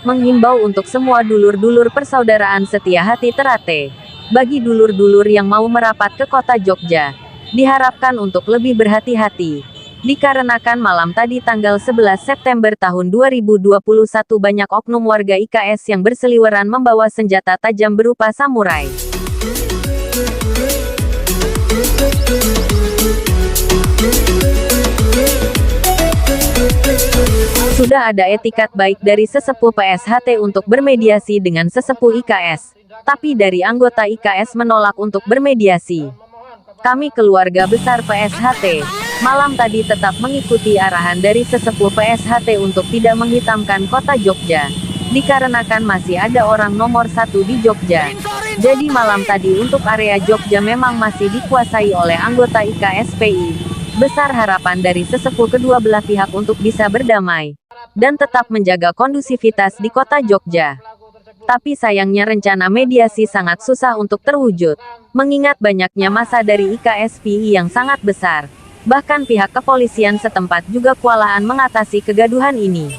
menghimbau untuk semua dulur-dulur persaudaraan setia hati Terate. Bagi dulur-dulur yang mau merapat ke kota Jogja, diharapkan untuk lebih berhati-hati. Dikarenakan malam tadi tanggal 11 September tahun 2021 banyak oknum warga IKS yang berseliweran membawa senjata tajam berupa samurai. Sudah ada etikat baik dari sesepuh PSHT untuk bermediasi dengan sesepuh IKS, tapi dari anggota IKS menolak untuk bermediasi. Kami keluarga besar PSHT, malam tadi tetap mengikuti arahan dari sesepuh PSHT untuk tidak menghitamkan kota Jogja, dikarenakan masih ada orang nomor 1 di Jogja. Jadi malam tadi untuk area Jogja memang masih dikuasai oleh anggota IKSPI. Besar harapan dari sesepuh kedua belah pihak untuk bisa berdamai dan tetap menjaga kondusivitas di kota Jogja. Tapi sayangnya rencana mediasi sangat susah untuk terwujud, mengingat banyaknya massa dari IKSPI yang sangat besar. Bahkan pihak kepolisian setempat juga kewalahan mengatasi kegaduhan ini.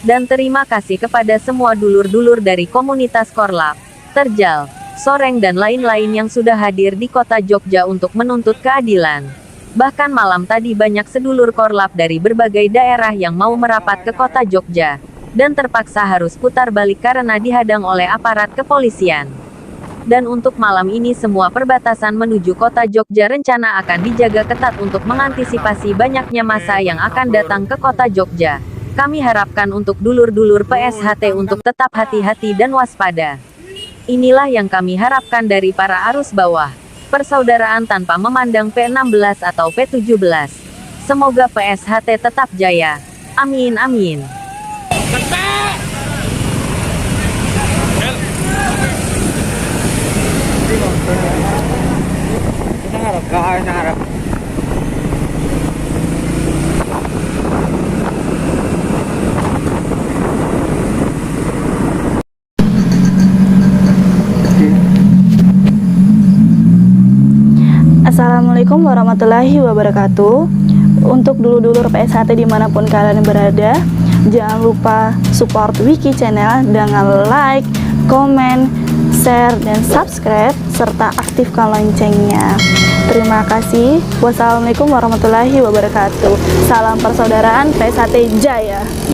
Dan terima kasih kepada semua dulur-dulur dari komunitas Korlap, Terjal, Soreng dan lain-lain yang sudah hadir di kota Jogja untuk menuntut keadilan. Bahkan malam tadi banyak sedulur Korlap dari berbagai daerah yang mau merapat ke kota Jogja, dan terpaksa harus putar balik karena dihadang oleh aparat kepolisian. Dan untuk malam ini semua perbatasan menuju kota Jogja rencana akan dijaga ketat untuk mengantisipasi banyaknya massa yang akan datang ke kota Jogja. Kami harapkan untuk dulur-dulur PSHT untuk tetap hati-hati dan waspada. Inilah yang kami harapkan dari para arus bawah. Persaudaraan tanpa memandang P16 atau P17. Semoga PSHT tetap jaya. Amin amin. Assalamualaikum warahmatullahi wabarakatuh. Untuk dulur-dulur PSHT dimanapun kalian berada, jangan lupa support Wiki Channel dengan like, komen, share, dan subscribe, serta aktifkan loncengnya. Terima kasih. Wassalamualaikum warahmatullahi wabarakatuh. Salam persaudaraan PSHT Jaya.